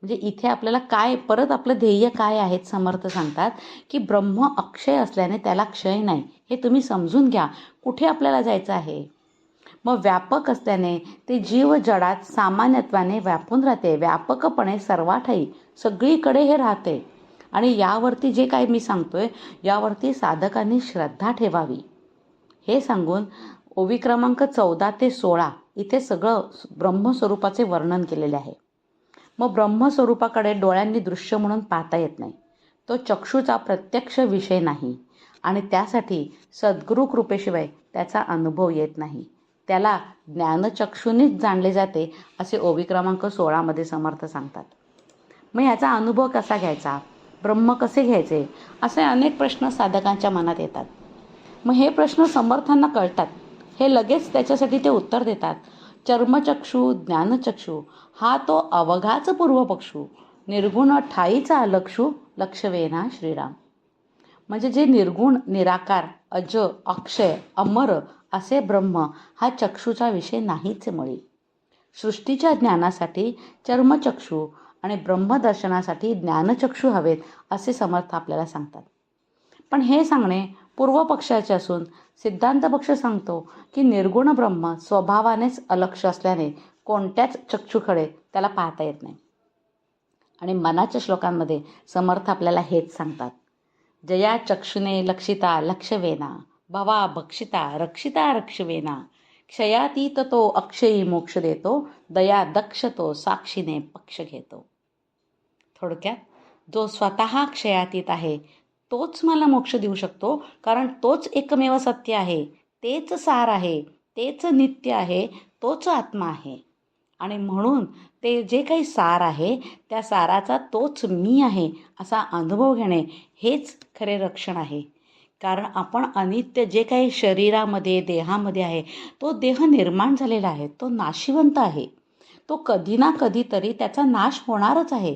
म्हणजे इथे आपल्याला काय, परत आपलं ध्येय काय आहेत समर्थ सांगतात की ब्रह्म अक्षय असल्याने त्याला क्षय नाही, हे तुम्ही समजून घ्या. कुठे आपल्याला जायचं आहे. मग व्यापक असल्याने ते जीव जडात सामान्यत्वाने व्यापून राहते, व्यापकपणे सर्वाठाई, सगळीकडे हे राहते. आणि यावरती जे काही मी सांगतोय यावरती साधकांनी श्रद्धा ठेवावी हे सांगून ओवी क्रमांक 14 ते 16 इथे सगळं ब्रह्मस्वरूपाचे वर्णन केलेले आहे. मग ब्रह्मस्वरूपाकडे डोळ्यांनी दृश्य म्हणून पाहता येत नाही, तो चक्षुचा प्रत्यक्ष विषय नाही आणि त्यासाठी सद्गुरू कृपेशिवाय त्याचा अनुभव येत नाही. त्याला ज्ञानचक्षुनीच जाणले जाते असे ओवी क्रमांक 16मध्ये समर्थ सांगतात. मग याचा अनुभव कसा घ्यायचा, ब्रह्म कसे घ्यायचे, असे अनेक प्रश्न साधकांच्या मनात येतात. मग हे प्रश्न समर्थांना कळतात, हे लगेच त्याच्यासाठी ते उत्तर देतात. चर्मचक्षु ज्ञानचक्षु हा तो अवघाच पूर्वपक्षू, निर्गुण ठाईचा अलक्षू, लक्षवेना श्रीराम. म्हणजे जे निर्गुण, निराकार, अज, अक्षय, अमर असे ब्रह्म हा चक्षुचा विषय नाहीच मुळी. सृष्टीच्या ज्ञानासाठी चर्मचक्षु आणि ब्रह्मदर्शनासाठी ज्ञानचक्षु हवेत असे समर्थ आपल्याला सांगतात. पण हे सांगणे पूर्वपक्षाचे असून सिद्धांत पक्ष सांगतो की निर्गुण ब्रह्म स्वभावानेच अलक्ष असल्याने कोणत्याच चक्षुकडे त्याला पाहता येत नाही. आणि मनाच्या श्लोकांमध्ये समर्थ आपल्याला हेच सांगतात, जया चक्षुने लक्षिता लक्षवेना, भवा भक्षिता रक्षिता रक्षवेना, क्षयातीत तो अक्षयी मोक्ष देतो, दया दक्ष तो साक्षीने पक्ष घेतो. थोडक्यात जो स्वतः क्षयातीत आहे तोच मला मोक्ष देऊ शकतो, कारण तोच एकमेव सत्य आहे, तेच सार आहे, तेच नित्य आहे, तोच आत्मा आहे. आणि म्हणून ते जे काही सार आहे त्या साराचा तोच मी आहे असा अनुभव घेणे हेच खरे रक्षण आहे. कारण आपण अनित्य जे काही शरीरामध्ये, देहामध्ये आहे, तो देह निर्माण झालेला आहे, तो नाशिवंत आहे, तो कधी ना कधीतरी त्याचा नाश होणारच आहे.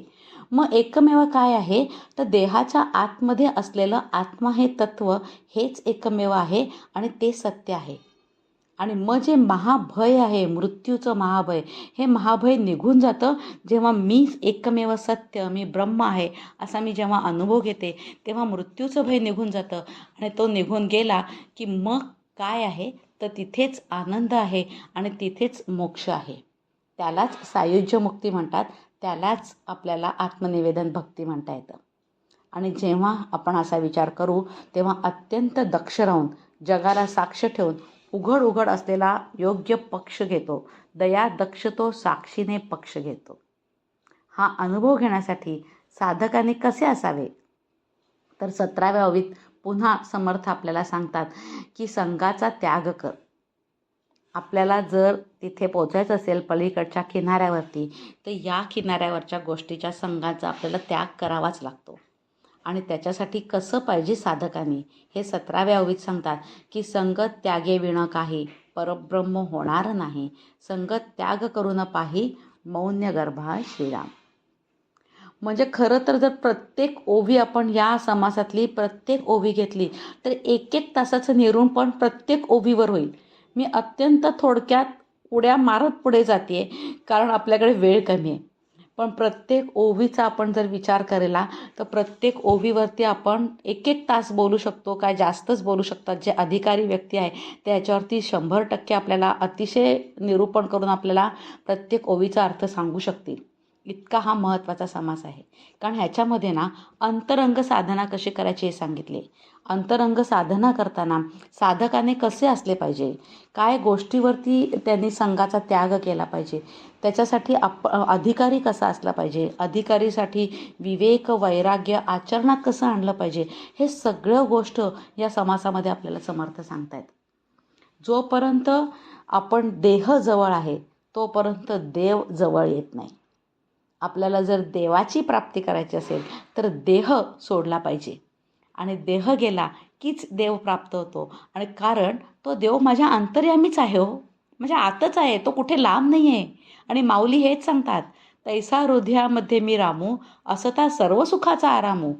मग एकमेव काय आहे, तर देहाच्या आतमध्ये असलेलं आत्मा हे तत्व हेच एकमेव आहे आणि ते सत्य आहे. आणि मग जे महाभय आहे, मृत्यूचं महाभय, हे महाभय निघून जातं जेव्हा मी एकमेव सत्य, मी ब्रह्म आहे असा मी जेव्हा अनुभव घेते, तेव्हा मृत्यूचं भय निघून जातं. आणि तो निघून गेला की मग काय आहे, तर तिथेच आनंद आहे आणि तिथेच मोक्ष आहे. त्यालाच सायुज्य मुक्ती म्हणतात, त्यालाच आपल्याला आत्मनिवेदन भक्ती म्हणता येतं. आणि जेव्हा आपण असा विचार करू तेव्हा अत्यंत दक्ष राहून, जगाला साक्ष ठेवून उघड उघड असलेला योग्य पक्ष घेतो, दया दक्ष तो साक्षीने पक्ष घेतो. हा अनुभव घेण्यासाठी साधकांनी कसे असावे, तर 17व्या ओवीत पुन्हा समर्थ आपल्याला सांगतात की संघाचा त्याग कर. आपल्याला जर तिथे पोचायचं असेल पलीकडच्या किनाऱ्यावरती, तर या किनाऱ्यावरच्या गोष्टीच्या संघाचा आपल्याला त्याग करावाच लागतो. आणि त्याच्यासाठी कसं पाहिजे साधकांनी, हे 17व्या ओवीत सांगतात की संगत त्यागे विण काही, परब्रह्म होणार नाही, संगत त्याग करून पाही, मौन्य गर्भा श्रीराम. म्हणजे खरं तर जर प्रत्येक ओवी आपण या समासातली प्रत्येक ओवी घेतली तर 1-1 तासाचं निरूपण प्रत्येक ओवीवर होईल. मी अत्यंत थोडक्यात उड्या मारत पुढे जाते कारण आपल्याकडे वेळ कमी आहे. पण प्रत्येक ओवीचा आपण जर विचार केला तर प्रत्येक ओवीवरती आपण 1-1 तास बोलू शकतो, काय जास्तच बोलू शकतात. जे अधिकारी व्यक्ती आहे ते याच्यावरती 100% आपल्याला अतिशय निरूपण करून आपल्याला प्रत्येक ओवीचा अर्थ सांगू शकतील. इतका हा महत्त्वाचा समास आहे. कारण ह्याच्यामध्ये ना अंतरंग साधना कशी करायची हे सांगितले. अंतरंग साधना करताना साधकाने कसे असले पाहिजे, काय गोष्टीवरती त्यांनी संघाचा त्याग केला पाहिजे, त्याच्यासाठी अधिकारी कसा असला पाहिजे, अधिकारीसाठी विवेक वैराग्य आचरणात कसं आणलं पाहिजे, हे सगळं गोष्ट या समासामध्ये आपल्याला समर्थ सांगतायत. जोपर्यंत आपण देह जवळ आहे तोपर्यंत देव जवळ येत नाही. आपल्याला जर देवाची प्राप्ती करायची असेल तर देह सोडला पाहिजे आणि देह गेला कीच देव प्राप्त होतो. आणि कारण तो देव माझ्या अंतर्यामीच आहे हो, म्हणजे आतच आहे, तो कुठे लांब नाही आहे. आणि माऊली हेच सांगतात, तैसा हृदयामध्ये मी रामू असता सर्व सुखाचा आरामू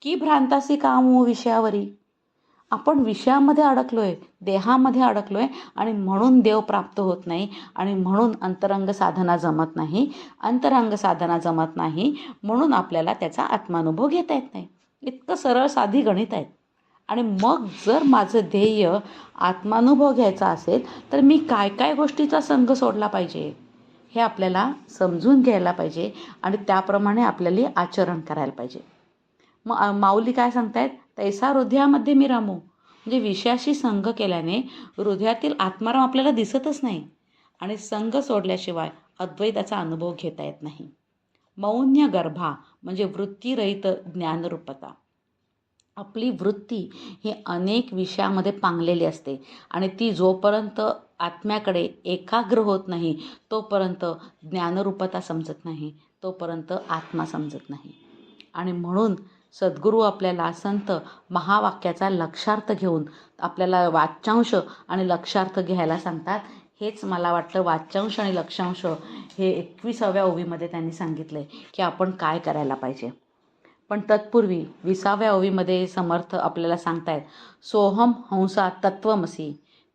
की भ्रांतासी कामू विषयावरी. आपण विषयामध्ये अडकलोय, देहामध्ये अडकलोय आणि म्हणून देव प्राप्त होत नाही आणि म्हणून अंतरंग साधना जमत नाही. अंतरंग साधना जमत नाही म्हणून आपल्याला त्याचा आत्मानुभव घेता येत नाही. इतकं सरळ साधी गणित आहेत. आणि मग जर माझं ध्येय आत्मानुभव घ्यायचा असेल तर मी काय काय गोष्टीचा संघ सोडला पाहिजे हे आपल्याला समजून घ्यायला पाहिजे आणि त्याप्रमाणे आपल्याला आचरण करायला पाहिजे. मग माऊली काय सांगतायत, तैसा हृदयामध्ये मी रामू, म्हणजे विषयाशी संघ केल्याने हृदयातील आत्माराम आपल्याला दिसतच नाही आणि संघ सोडल्याशिवाय अद्वैताचा अनुभव घेता येत नाही. मौन्य गर्भा म्हणजे वृत्तीरहित ज्ञानरूपता. आपली वृत्ती ही अनेक विषयामध्ये पांगलेली असते आणि ती जोपर्यंत आत्म्याकडे एकाग्र होत नाही तोपर्यंत ज्ञानरूपता समजत नाही, तोपर्यंत आत्मा समजत नाही. आणि म्हणून सद्गुरू आपल्याला संत महावाक्याचा लक्षार्थ घेऊन आपल्याला वाच्यांश आणि लक्षार्थ घ्यायला सांगतात. हेच मला वाटतं वाच्यांश आणि लक्षांश हे 21व्या ओवीमध्ये त्यांनी सांगितलं आहे की आपण काय करायला पाहिजे. पण तत्पूर्वी 20व्या ओवीमध्ये समर्थ आपल्याला सांगतायत, सोहम हंसा तत्वमसी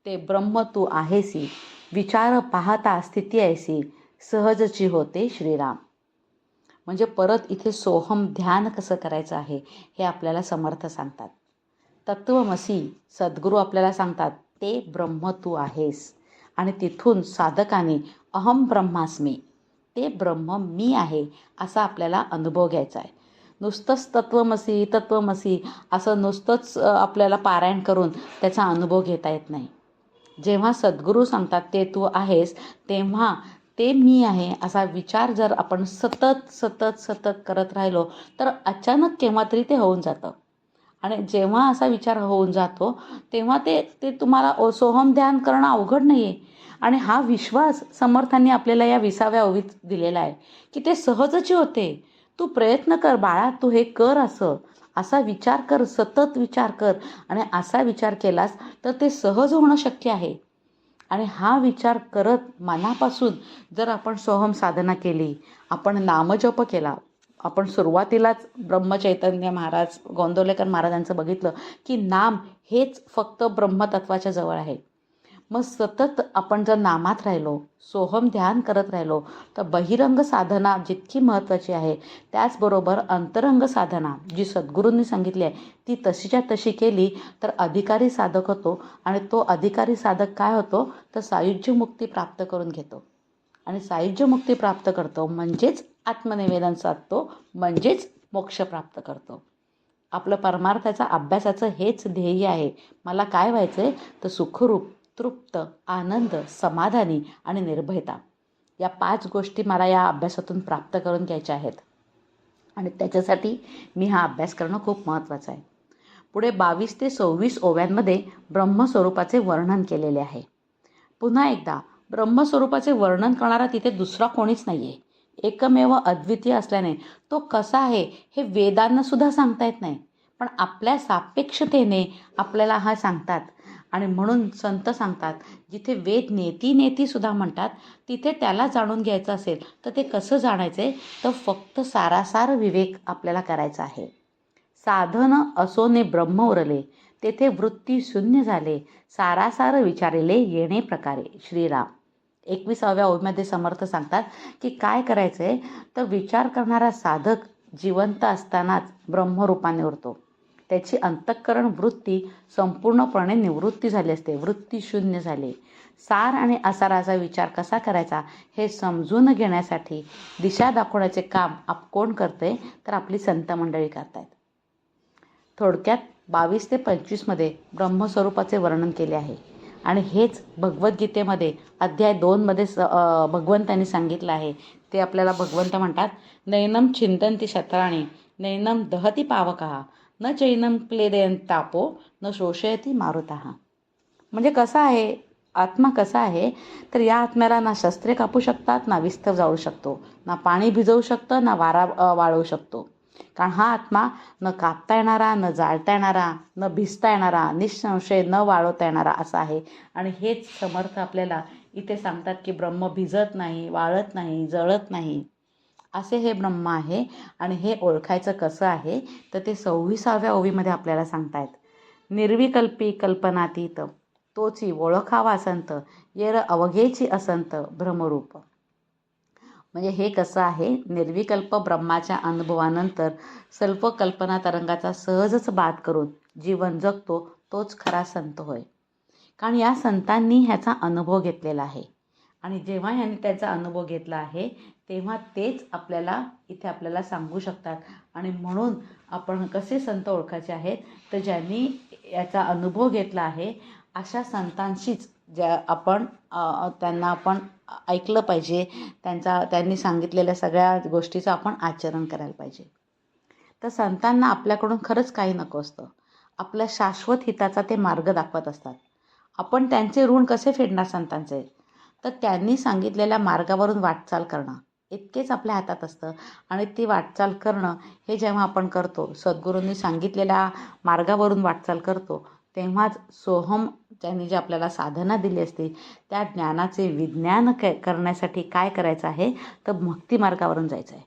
ते ब्रह्म तू आहेसी, विचार पाहता स्थिती ऐसी, सहजची होते श्रीराम. म्हणजे परत इथे सोहम ध्यान कसं करायचं आहे हे आपल्याला समर्थ सांगतात. तत्वमसी सद्गुरू आपल्याला सांगतात ते ब्रह्म तू आहेस आणि तिथून साधकाने अहम ब्रह्मास्मी, ते ब्रह्म मी आहे असा आपल्याला अनुभव घ्यायचा आहे. नुसतंच तत्वमसी तत्वमसी असं नुसतंच आपल्याला पारायण करून त्याचा अनुभव घेता येत नाही. जेव्हा सद्गुरू सांगतात ते तू आहेस तेव्हा ते मी आहे असा विचार जर आपण सतत सतत सतत करत राहिलो तर अचानक केव्हा तरी ते होऊन जातं. आणि जेव्हा असा विचार होऊन जातो तेव्हा ते ते तुम्हाला सोहम ध्यान करणं अवघड नाही आहे. आणि हा विश्वास समर्थांनी आपल्याला या 20व्या ओवीत दिलेला आहे की ते सहजची होते. तू प्रयत्न कर बाळा, तू हे कर, असा विचार कर, सतत विचार कर आणि असा विचार केलास तर ते सहज होणं शक्य आहे. आणि हा विचार करत मनापासून जर आपण सोहम साधना केली, आपण नामजप केला, आपण सुरुवातीलाच ब्रह्मचैतन्य महाराज गोंदवलेकर महाराजांचं बघितलं की नाम हेच फक्त ब्रह्मतत्वाच्या जवळ आहे. मग सतत आपण जर नामात राहिलो, सोहम ध्यान करत राहिलो तर बहिरंग साधना जितकी महत्त्वाची आहे त्याचबरोबर अंतरंग साधना जी सद्गुरूंनी सांगितली आहे ती तशीच्या तशी केली तर अधिकारी साधक होतो. आणि तो अधिकारी साधक काय होतो तर सायुज्य मुक्ती प्राप्त करून घेतो. आणि सायुज्य मुक्ती प्राप्त करतो म्हणजेच आत्मनिवेदन साधतो, म्हणजेच मोक्ष प्राप्त करतो. आपलं परमार्थाचा अभ्यासाचं हेच ध्येय आहे. मला काय व्हायचं आहे तर सुखरूप, तृप्त, आनंद, समाधानी आणि निर्भयता या 5 गोष्टी मला या अभ्यासातून प्राप्त करून घ्यायच्या आहेत. आणि त्याच्यासाठी मी हा अभ्यास करणं खूप महत्त्वाचं आहे. पुढे 22 ते 26 ओव्यांमध्ये ब्रह्मस्वरूपाचे वर्णन केलेले आहे. पुन्हा एकदा ब्रह्मस्वरूपाचे वर्णन करणारा तिथे दुसरा कोणीच नाही आहे. एकमेव अद्वितीय असल्याने तो कसा आहे हे वेदांनासुद्धा सांगता येत नाही, पण आपल्या सापेक्षतेने आपल्याला हा सांगतात. आणि म्हणून संत सांगतात जिथे वेद नेती सुद्धा म्हणतात तिथे त्याला जाणून घ्यायचं असेल तर ते कसं जाणायचं आहे तर फक्त सारासार विवेक आपल्याला करायचा आहे. साधन असोने ब्रह्म उरले, तेथे वृत्ती शून्य झाले, सारासार विचारिले येणे प्रकारे श्रीराम. 21व्या ओवीमध्ये समर्थ सांगतात की काय करायचं आहे तर विचार करणारा साधक जिवंत असतानाच ब्रह्मरूपाने उरतो. त्याची अंतःकरण वृत्ती संपूर्णपणे निवृत्ती झाली असते, वृत्ती शून्य झाली. सार आणि असाराचा विचार कसा करायचा हे समजून घेण्यासाठी दिशा दाखवण्याचे काम कोण करते, तर आपली संत मंडळी करतायत. थोडक्यात 22 ते 25 मध्ये ब्रह्मस्वरूपाचे वर्णन केले आहे आणि हेच भगवद्गीतेमध्ये अध्याय 2 मध्ये भगवंतांनी सांगितलं आहे. ते आपल्याला भगवंत म्हणतात, नैनम छिंदन्ति शस्त्राणि नैनम दहति पावकः न चैनम क्लेदयन्तापो न शोषयति मारुतः. म्हणजे कसं आहे, आत्मा कसा आहे, तर या आत्म्याला ना शस्त्रे कापू शकतात, ना विस्तव जाळू शकतो, ना पाणी भिजवू शकतं, ना वारा वाळवू शकतो. कारण हा आत्मा न कापता येणारा, न जाळता येणारा, न भिजता येणारा, निःसंशय न वाळवता येणारा असा आहे. आणि हेच समर्थ आपल्याला इथे सांगतात की ब्रह्म भिजत नाही, वाळत नाही, जळत नाही, असे हे ब्रह्म आहे. आणि हे ओळखायचं कसं आहे, तर ते 26व्या ओवीमध्ये आपल्याला सांगतायत. निर्विकल्पी कल्पनातीत तोची ओळखावा संत, येर अवघेची असंत भ्रमरूप. म्हणजे हे कसं आहे, निर्विकल्प ब्रह्माच्या अनुभवानंतर सर्व कल्पना तरंगाचा सहजच बाद करून जीवन जगतो तोच खरा संत होय. कारण या संतांनी ह्याचा अनुभव घेतलेला आहे आणि जेव्हा ह्यांनी त्याचा अनुभव घेतला आहे तेव्हा तेच इथे आपल्याला सांगू शकतात. आणि म्हणून आपण कसे संत ओळखायचे आहेत, तर ज्यांनी याचा अनुभव घेतला आहे अशा संतांशीच त्यांना आपण ऐकलं पाहिजे. त्यांनी सांगितलेल्या सगळ्या गोष्टीचं आपण आचरण करायला पाहिजे. तर संतांना आपल्याकडून खरंच काही नको असतं. आपल्या शाश्वत हिताचा ते मार्ग दाखवत असतात. आपण त्यांचे ऋण कसे फेडणार संतांचे, तर त्यांनी सांगितलेल्या मार्गावरून वाटचाल करणं इतकेच आपल्या हातात असतं. आणि ती वाटचाल करणं हे जेव्हा आपण करतो, सद्गुरूंनी सांगितलेल्या मार्गावरून वाटचाल करतो, तेव्हाच सोहम त्यांनी जे आपल्याला साधना दिली असते त्या ज्ञानाचे विज्ञान करण्यासाठी काय करायचं आहे, तर भक्तिमार्गावरून जायचं आहे.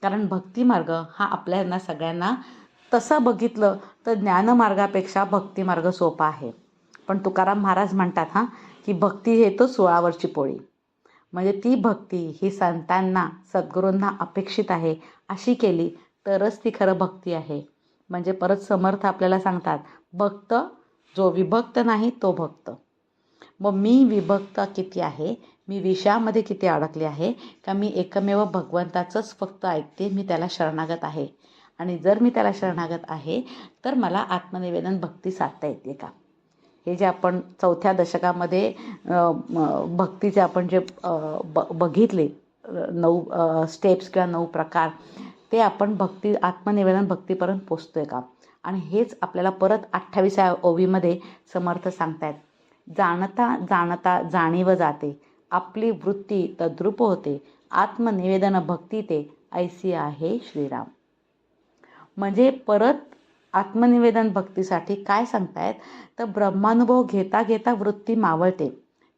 कारण भक्तिमार्ग हा आपल्याला सगळ्यांना तसं बघितलं तर ज्ञानमार्गापेक्षा भक्तिमार्ग सोपा आहे. पण तुकाराम महाराज म्हणतात की भक्ती हे तो 16वरची पोळी. म्हणजे ती भक्ती ही संतांना, सद्गुरूंना अपेक्षित आहे अशी केली तरच ती खरं भक्ती आहे. म्हणजे परत समर्थ आपल्याला सांगतात, भक्त जो विभक्त नाही तो भक्त. मग मी विभक्त किती आहे, मी विषयामध्ये किती अडकले आहे, का मी एकमेव भगवंताचंच फक्त ऐकते, मी त्याला शरणागत आहे. आणि जर मी त्याला शरणागत आहे तर मला आत्मनिवेदन भक्ती साधता येते का. हे जे आपण 4थ्या दशकामध्ये भक्तीचे आपण जे बघितले 9 स्टेप्स किंवा 9 प्रकार, ते आपण आत्मनिवेदन भक्तीपर्यंत पोचतोय का. आणि हेच आपल्याला परत 28व्या ओवीमध्ये समर्थ सांगतायत. जाणता जाणता जाणीव जाते, आपली वृत्ती तद्रूप होते, आत्मनिवेदन भक्ती ते ऐसी आहे श्रीराम. म्हणजे परत आत्मनिवेदन भक्तीसाठी काय सांगतायत, तर ब्रह्मानुभव घेता घेता वृत्ती मावळते,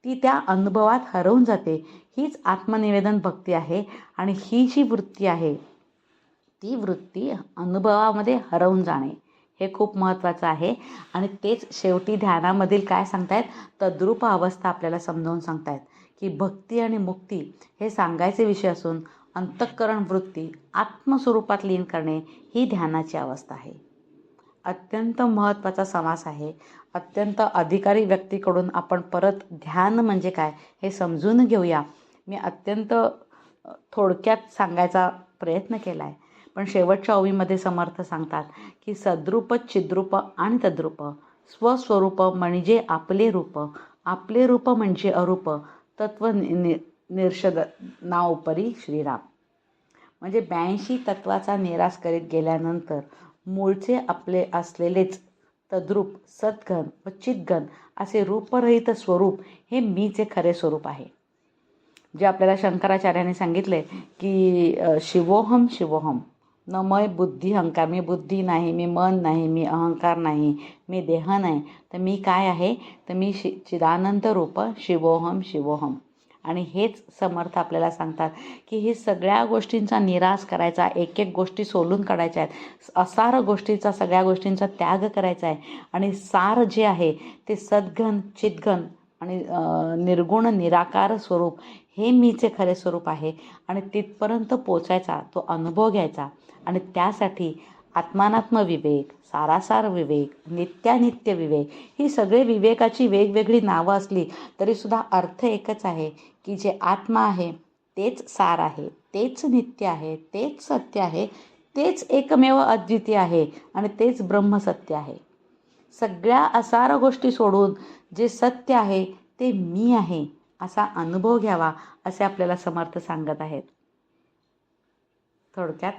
ती त्या अनुभवात हरवून जाते. हीच आत्मनिवेदन भक्ती आहे. आणि ही जी वृत्ती आहे ती वृत्ती अनुभवामध्ये हरवून जाणे हे खूप महत्त्वाचं आहे. आणि तेच शेवटी ध्यानामधील काय सांगतायत, तद्रूप अवस्था आपल्याला समजावून सांगतायत की भक्ती आणि मुक्ती हे सांगायचे विषय असून अंतःकरण वृत्ती आत्मस्वरूपात लीन करणे ही ध्यानाची अवस्था आहे. अत्यंत महत्त्वाचा समास आहे. अत्यंत अधिकारी व्यक्तीकडून आपण परत ध्यान म्हणजे काय हे समजून घेऊया. मी अत्यंत थोडक्यात सांगायचा प्रयत्न केला आहे, पण शेवटच्या ओवीमध्ये समर्थ सांगतात की सद्रूप, चिद्रूप आणि तद्रूप स्वस्वरूप म्हणजे आपले रूप, आपले रूप म्हणजे अरूप, तत्व निर्षद नाउपरी श्रीराम. म्हणजे 82 तत्वाचा निराश करीत गेल्यानंतर मूळचे आपले असलेलेच तद्रूप, सद्घन व चिद्घन असे रूपरहित स्वरूप हे मीचे खरे स्वरूप आहे. जे आपल्याला शंकराचार्यांनी सांगितले की शिवोहम शिवोहम, न मय बुद्धी अहंकार, मी बुद्धी नाही, मी मन नाही, मी अहंकार नाही, मी देह नाही, तर मी काय आहे, तर मी चिदानंद रूप शिवोहम शिवोहम. आणि हेच समर्थ आपल्याला सांगतात की हे सगळ्या गोष्टींचा निराश करायचा, एक एक गोष्टी सोलून काढायच्या आहेत, असार गोष्टीचा, सगळ्या गोष्टींचा त्याग करायचा आहे. आणि सार जे आहे ते सद्घन, चिद्घन आणि निर्गुण निराकार स्वरूप हे मीचे खरे स्वरूप आहे. आणि तिथपर्यंत पोचायचा, तो अनुभव घ्यायचा. आणि त्यासाठी आत्मानात्म विवेक, सारासार विवेक, नित्यानित्य विवेक, ही सगळे विवेकाची वेगवेगळी नावं असली तरीसुद्धा अर्थ एकच आहे की जे आत्मा आहे तेच सार आहे, तेच नित्य आहे, तेच सत्य आहे, तेच एकमेव अद्वितीय आहे आणि तेच ब्रह्मसत्य आहे. सगळ्या असार गोष्टी सोडून जे सत्य आहे ते मी आहे असा अनुभव घ्यावा असे आपल्याला समर्थ सांगत आहेत. थोडक्यात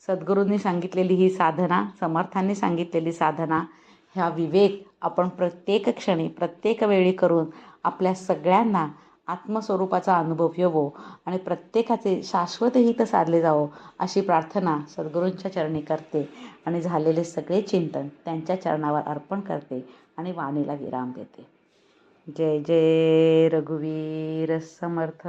सद्गुरूंनी सांगितलेली ही साधना, समर्थांनी सांगितलेली साधना, ह्या विवेक आपण प्रत्येक क्षणी प्रत्येक वेळी करून आपल्या सगळ्यांना आत्मस्वरूपाचा अनुभव येवो आणि प्रत्येकाचे शाश्वत हित साधले जावो अशी प्रार्थना सद्गुरूंच्या चरणी करते आणि झालेले सगळे चिंतन त्यांच्या चरणावर अर्पण करते आणि वाणीला विराम देते. जय जय रघुवीर समर्थ.